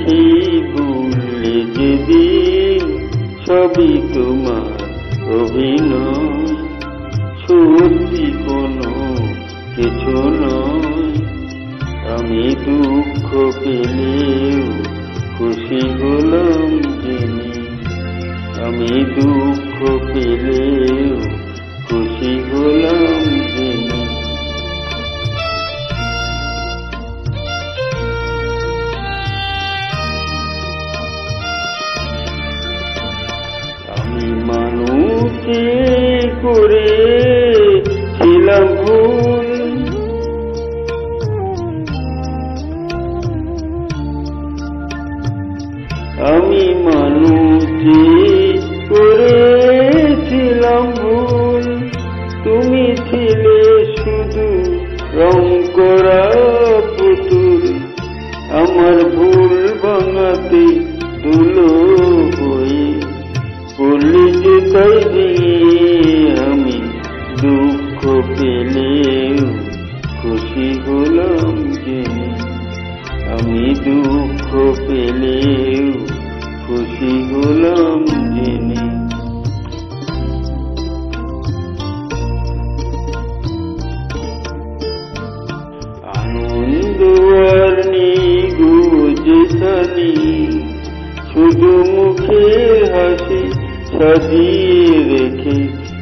সেই ভুললে যেদিন সবই তোমার অভিনয়, সত্যি কোনো কিছু নয়। আমি দুঃখ পেলেও খুশি হলাম জেনে, আমি দুঃখ পেলেও খুশি হলাম জেনে। আমি মানুষে করেছিলাম ভুল, আমি মানুষে করেছিলাম ভুল। তুমি ছিলে শুধু রং করা পুতুল, আমার ভুল ভাঙাতে ধুলো হয়ে পড়লে যে তাই দিয়ে। আমি দুঃখ পেলেও খুশি হলাম জেনে, আমি দুঃখ পেলেও খুশি হলাম জেনে। আনন্দ আর নেই গো যেখানে, শুধু মুখের হাসি সাজিয়ে রেখে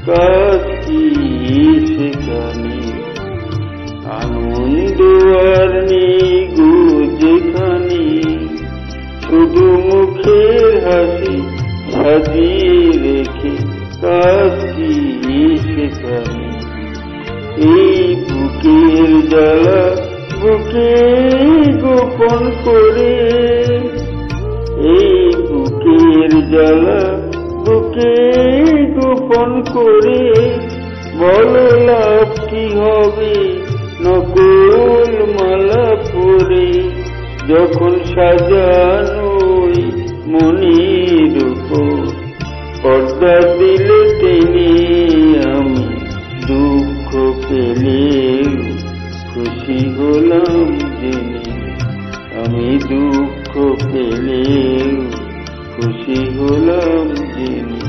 কাজ কি সেখানে। আনন্দ আর নেই গো যেখানে, শুধু মুখের হাসি সাজিয়ে রেখে কাজ কি সেখানে। এই বুকের জ্বালা বুকে গোপন করে, এই বুকের জ্বালা বুকে গোপন করে, বলো লাভ কি হবে নকল মালা পরে। যখন সাজানোই মনের উপর পর্দা দিলে টেনে, আমি দুঃখ পেলেও খুশি হলাম জেনে, আমি দুঃখ পেলেও খুশি হলাম জেনে।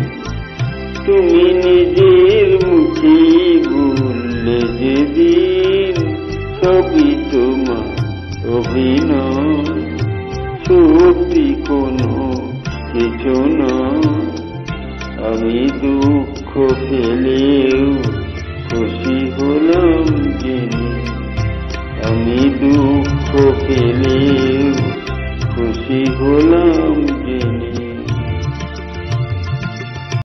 তুমি নিজের মুখে বললে যেদিন সবই তোমার অভিনয়, সত্যি কোনো কিছু নয়। আমি দুঃখ পেলেও খুশি হলাম জেনে, আমি দুঃখ পেলেও খুশি হলাম জেনে।